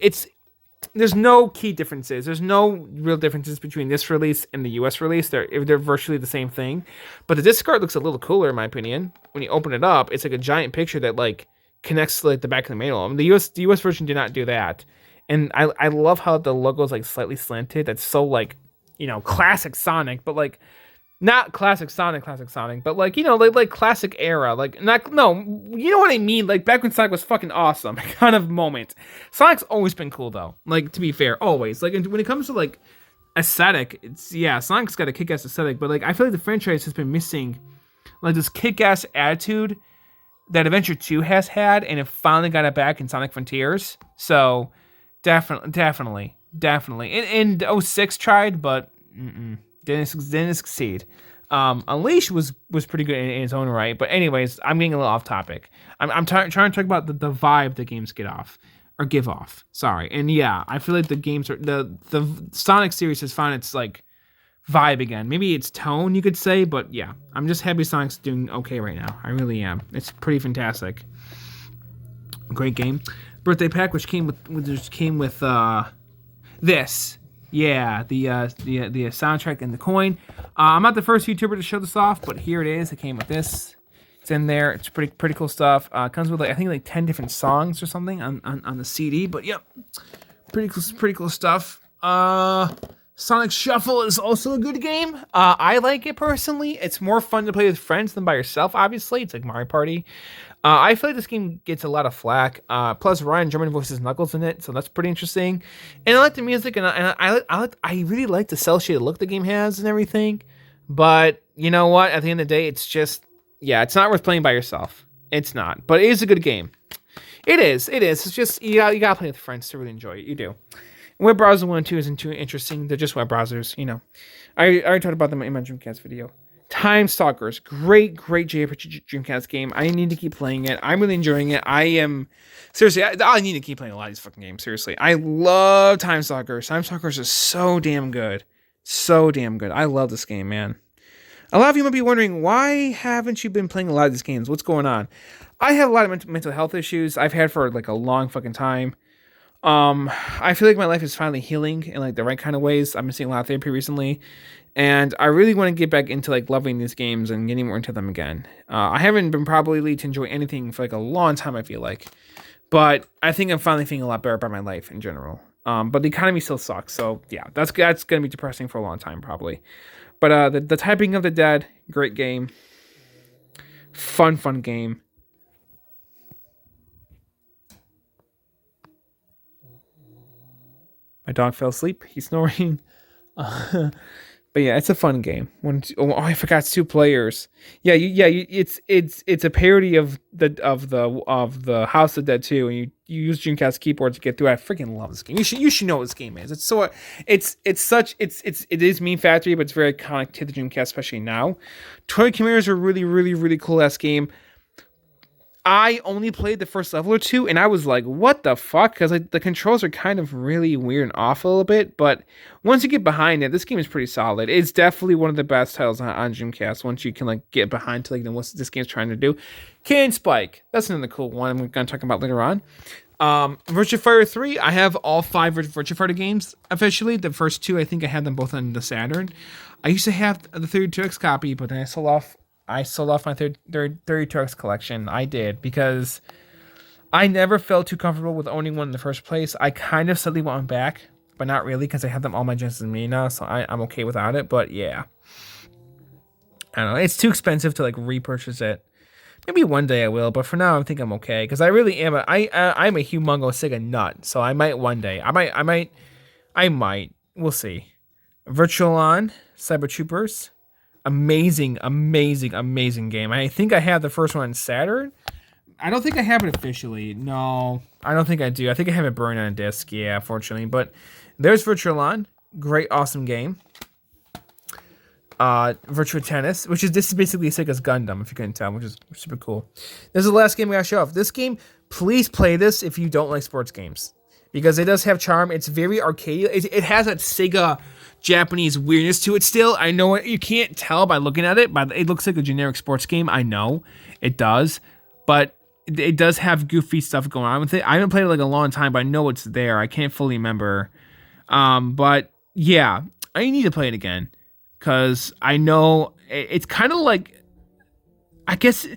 there's no key differences. There's no real differences between this release and the US release. They're virtually the same thing. But the disc art looks a little cooler in my opinion. When you open it up, it's like a giant picture that like connects to like the back of the manual. I mean, the US version did not do that. And I love how the logo is like slightly slanted. That's so like, classic Sonic, but like not classic Sonic, but like, like classic era, you know what I mean? Like back when Sonic was fucking awesome kind of moment. Sonic's always been cool though. Like, to be fair, always. Like, when it comes to like aesthetic, Sonic's got a kick-ass aesthetic, but like, I feel like the franchise has been missing like this kick-ass attitude that Adventure 2 has had, and it finally got it back in Sonic Frontiers. So, definitely. And 06 tried, but didn't succeed. Unleashed was pretty good in its own right, but anyways, I'm getting a little off topic. I'm trying to talk about the vibe the games give off. Sorry, and yeah, I feel like the games are the Sonic series has found its like vibe again. Maybe its tone, you could say, but yeah, I'm just happy Sonic's doing okay right now. I really am. It's pretty fantastic. Great game. Birthday pack, which came with this. Yeah, the soundtrack and the coin. I'm not the first YouTuber to show this off, but here it is. It came with this. It's in there. It's pretty cool stuff. It comes with like I think like 10 different songs or something on the CD. But yep, pretty cool stuff. Sonic Shuffle is also a good game. I like it personally. It's more fun to play with friends than by yourself. Obviously, it's like Mario Party. I feel like this game gets a lot of flack. Plus, Ryan Drummond voices Knuckles in it, so that's pretty interesting. And I like the music, and I really like the cel shaded look the game has and everything. But you know what? At the end of the day, it's just it's not worth playing by yourself. It's not, but it is a good game. It is. It's just you gotta play with friends to really enjoy it. You do. Web browser 1 and 2 isn't too interesting. They're just web browsers, you know. I already talked about them in my Dreamcast video. Time Stalkers, great JRPG Dreamcast game. I need to keep playing it. I'm really enjoying it. Seriously, I need to keep playing a lot of these fucking games. Seriously, I love Time Stalkers. Time Stalkers is so damn good. I love this game, man. A lot of you might be wondering, why haven't you been playing a lot of these games? What's going on? I have a lot of mental health issues I've had for like a long fucking time. I feel like my life is finally healing in like the right kind of ways. I've been seeing a lot of therapy recently, and I really want to get back into like loving these games and getting more into them again. I haven't been probably to enjoy anything for like a long time, I feel like, but I think I'm finally feeling a lot better about my life in general. But the economy still sucks, so yeah, that's gonna be depressing for a long time probably. But the Typing of the Dead, great game, fun game. My dog fell asleep. He's snoring. But yeah, it's a fun game. I forgot it's 2 players. It's a parody of the House of Dead 2, and you use Dreamcast keyboard to get through. I freaking love this game. You should know what this game is. It is Meme Factory, but it's very iconic to the Dreamcast, especially now. Toy Commanders are really cool ass game. I only played the first level or 2, and I was like, what the fuck? Because like, the controls are kind of really weird and off a little bit, but once you get behind it, this game is pretty solid. It's definitely one of the best titles on Dreamcast, once you can like get behind to like what this game's trying to do. Cane Spike, that's another cool one I'm going to talk about later on. Virtua Fighter 3, I have all 5 Virtua Fighter games officially. The first 2, I think I had them both on the Saturn. I used to have the 32X copy, but then I sold off my 32X collection. I did, because I never felt too comfortable with owning one in the first place. I kind of suddenly want them back, but not really, because I have them all my Genesis Mini now, so I'm okay without it. But yeah, I don't know. It's too expensive to like repurchase it. Maybe one day I will, but for now I think I'm okay, because I really am. I'm a humongous Sega nut, so I might one day. I might. We'll see. Virtual On, Cyber Troopers. Amazing game. I think I have the first one on Saturn. I don't think I have it officially. No, I don't think I do. I think I have it burned on a disc. Yeah, fortunately. But there's Virtual On. Great, awesome game. Virtua Tennis, this is basically Sega's Gundam, if you couldn't tell, which is super cool. This is the last game we gotta show off. This game, please play this if you don't like sports games, because it does have charm. It's very arcade. It has that Sega Japanese weirdness to it still. I know you can't tell by looking at it, but it looks like a generic sports game. I know it does, but it does have goofy stuff going on with it. I haven't played it like a long time, but I know it's there. I can't fully remember. But yeah, I need to play it again, because I know it's kind of like, I guess.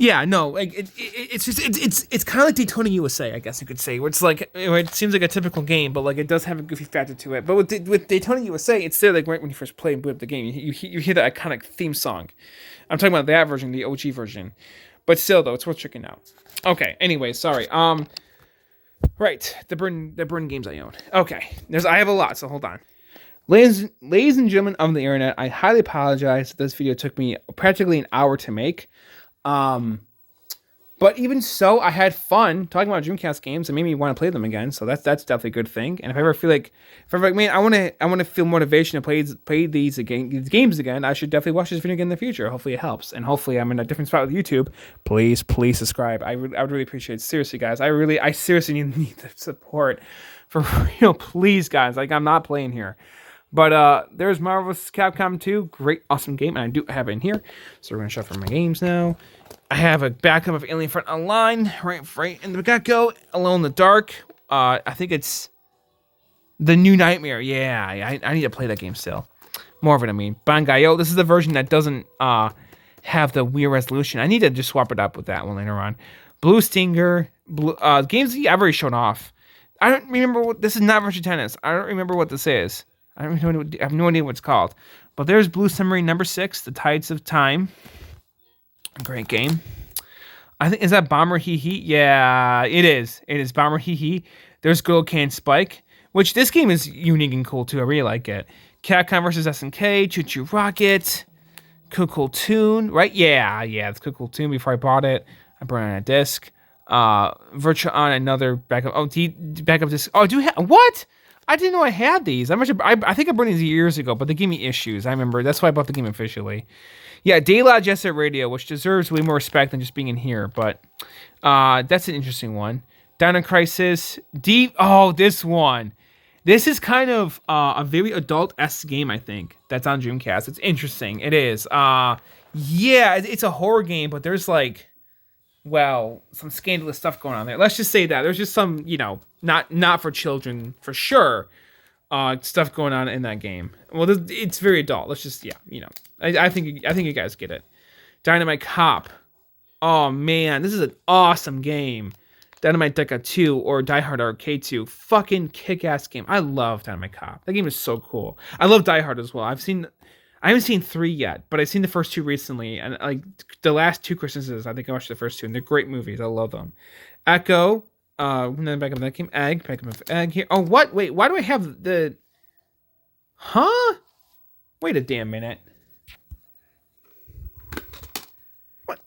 Yeah, no, like it's kind of like Daytona USA, I guess you could say, where it's like, it seems like a typical game, but like it does have a goofy factor to it. But with Daytona USA, it's there like right when you first play and boot up the game, you hear that iconic theme song. I'm talking about that version, the OG version. But still, though, it's worth checking out. Okay, anyway, sorry. Right, the burn games I own. Okay, I have a lot, so hold on. Ladies and gentlemen of the internet, I highly apologize that this video took me practically an hour to make. But even so, I had fun talking about Dreamcast games. It made me want to play them again, so that's definitely a good thing. And if I ever feel like, man, I want to feel motivation to play these games again, I should definitely watch this video again in the future. Hopefully it helps, and hopefully I'm in a different spot with YouTube. Please subscribe. I would really appreciate it. Seriously, guys, I seriously need the support for real. Please, guys, like, I'm not playing here. But there's Marvel vs. Capcom 2. Great, awesome game. And I do have it in here. So we're going to shuffle my games now. I have a backup of Alien Front Online right in the get-go. Alone in the Dark. I think it's The New Nightmare. Yeah, I need to play that game still. More of it, I mean. Bangai-O, this is the version that doesn't have the weird resolution. I need to just swap it up with that one later on. Blue Stinger. Games that I've already shown off. I don't remember what... This is not Virtua Tennis. I don't remember what this is. I have no idea what it's called. But there's Blue Submarine number 6, The Tides of Time. Great game. I think, is that Bomber Hee Hee? Yeah, it is. It is Bomber Hee Hee. There's Girl Can Spike, which this game is unique and cool too. I really like it. Capcom vs. SNK, Choo Choo Rocket, Cool Tune, right? Yeah, it's Cool Tune. Before I bought it, I brought it on a disc. Virtua on another backup. Oh, backup disc. Oh, what? I didn't know I had these. I think I bought these years ago, but they gave me issues. I remember. That's why I bought the game officially. Yeah, De La Jet Set Radio, which deserves way more respect than just being in here, but that's an interesting one. Dino Crisis. This one. This is kind of a very adult-esque game, I think, that's on Dreamcast. It's interesting. It is. It's a horror game, but there's some scandalous stuff going on there. Let's just say that. There's just some, not for children, for sure, stuff going on in that game. Well, it's very adult. Let's just, I think you guys get it. Dynamite Cop. Oh, man, this is an awesome game. Dynamite Deca 2 or Die Hard Arcade 2. Fucking kick-ass game. I love Dynamite Cop. That game is so cool. I love Die Hard as well. I haven't seen 3 yet, but I've seen the first 2 recently. And the last 2 Christmases, I think I watched the first 2, and they're great movies. I love them. Echo. Then back up that game. Egg. Back up Egg here. Oh, what? Wait, why do I have the... Huh? Wait a damn minute. What?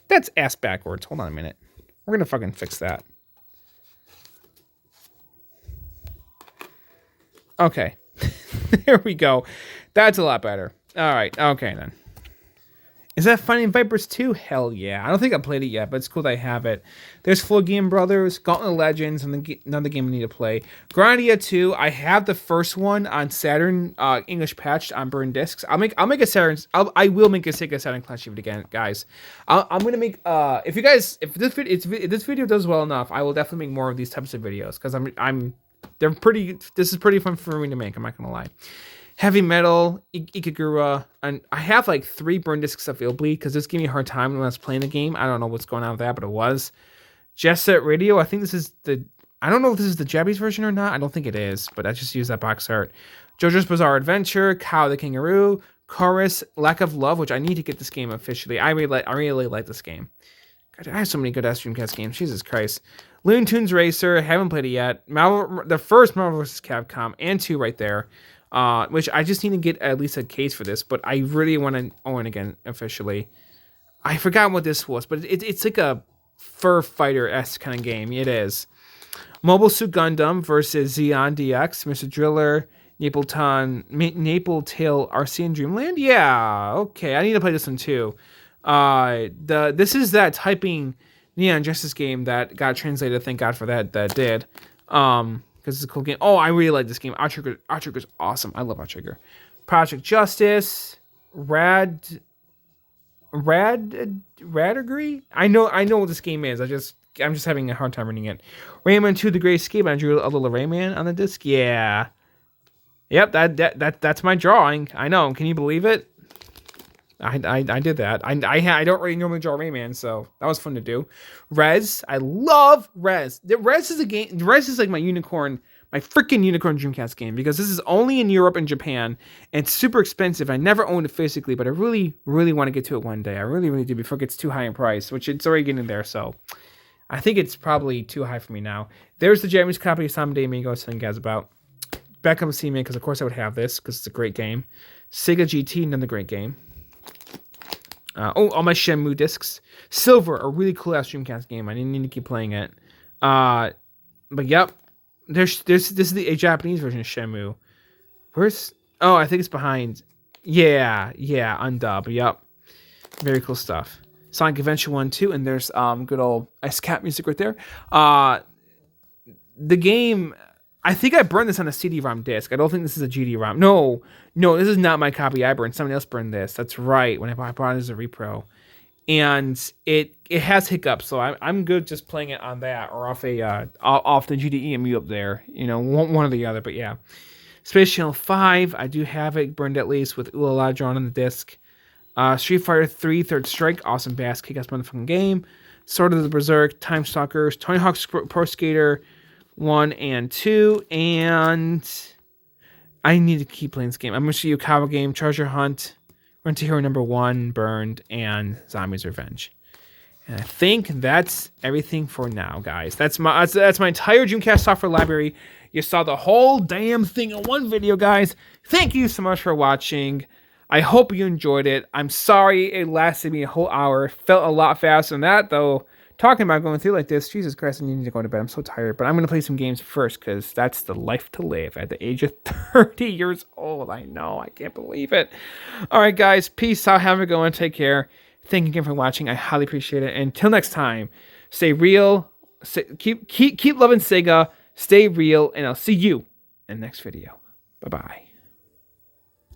That's ass backwards. Hold on a minute. We're going to fucking fix that. Okay. There we go. That's a lot better. All right. Okay, then. Is that Finding Vipers 2? Hell yeah. I don't think I played it yet, but it's cool that I have it. There's Flow Game Brothers, Gauntlet Legends, and another game I need to play. Grandia 2. I have the first one on Saturn, English patched on burned discs. I will make a Sega Saturn Clash of it again, guys. I'm gonna make if this video does well enough, I will definitely make more of these types of videos because this is pretty fun for me to make. I'm not gonna lie. Heavy Metal, Ikagura, and I have 3 burn discs available because this gave me a hard time when I was playing the game. I don't know what's going on with that, but it was. Jet Set Radio, I think this is I don't know if this is the Japanese version or not. I don't think it is, but I just used that box art. JoJo's Bizarre Adventure, Cow the Kangaroo, Chorus, Lack of Love, which I need to get this game officially. I really like this game. God, I have so many good ass Dreamcast games. Jesus Christ. Looney Tunes Racer, haven't played it yet. The first Marvel vs. Capcom, and 2 right there. Which I just need to get at least a case for this, but I really want to own it again officially. I forgot what this was, but it's like a fur fighter-esque kind of game. It is. Mobile Suit Gundam versus Xeon DX, Mr. Driller, Naple Tale Arcean Dreamland. Yeah, okay. I need to play this one too. This is that typing Neon Justice game that got translated. Thank God for that. That did. Because it's a cool game. Oh, I really like this game. Outrigger's awesome. I love Outrigger. Project Justice. Rad agree? I know what this game is. I'm just having a hard time reading it. Rayman 2: The Great Escape. I drew a little Rayman on the disc. Yeah. Yep, that's my drawing. I know. Can you believe it? I did that. I don't really normally draw Rayman, so that was fun to do. Rez, I love Rez. Rez is a game. Rez is like my freaking unicorn Dreamcast game because this is only in Europe and Japan, and it's super expensive. I never owned it physically, but I really, really want to get to it one day. I really, really do before it gets too high in price, which it's already getting there. So I think it's probably too high for me now. There's the Japanese copy of Someday Amigo I was telling you guys about. Back up and see me because of course I would have this because it's a great game. Sega GT, another great game. All my Shenmue discs. Silver, a really cool ass Dreamcast game. I didn't need to keep playing it. But yep, this is a Japanese version of Shenmue. I think it's behind. Yeah, undub. Yep, very cool stuff. Sonic Adventure 1, 2, and there's good old SCAP music right there. The game. I think I burned this on a CD-ROM disc. I don't think this is a GD-ROM. No, this is not my copy I burned. Someone else burned this. That's right, when I bought it as a repro. and it has hiccups, so I'm good just playing it on that or off the GDEMU up there, one or the other. But yeah, Space Channel 5, I do have it burned at least with Ooh La La drawn on the disc. Street Fighter 3 Third Strike, awesome bass kick ass motherfucking game. Sword of the Berserk, Time Stalkers, Tony Hawk's Pro Skater 1 and 2, and I need to keep playing this game. I'm gonna show you Kawa game, Treasure Hunt, Run to Hero number 1, Burned, and Zombie's Revenge. And I think that's everything for now, guys. That's my entire Dreamcast software library. You saw the whole damn thing in one video, guys. Thank you so much for watching. I hope you enjoyed it. I'm sorry it lasted me a whole hour. Felt a lot faster than that, though. Talking about going through like this, Jesus Christ, I need to go to bed. I'm so tired. But I'm going to play some games first because that's the life to live at the age of 30 years old. I know. I can't believe it. All right, guys. Peace out. Have a good one. Take care. Thank you again for watching. I highly appreciate it. And until next time, stay real. Keep loving Sega. Stay real. And I'll see you in the next video. Bye-bye.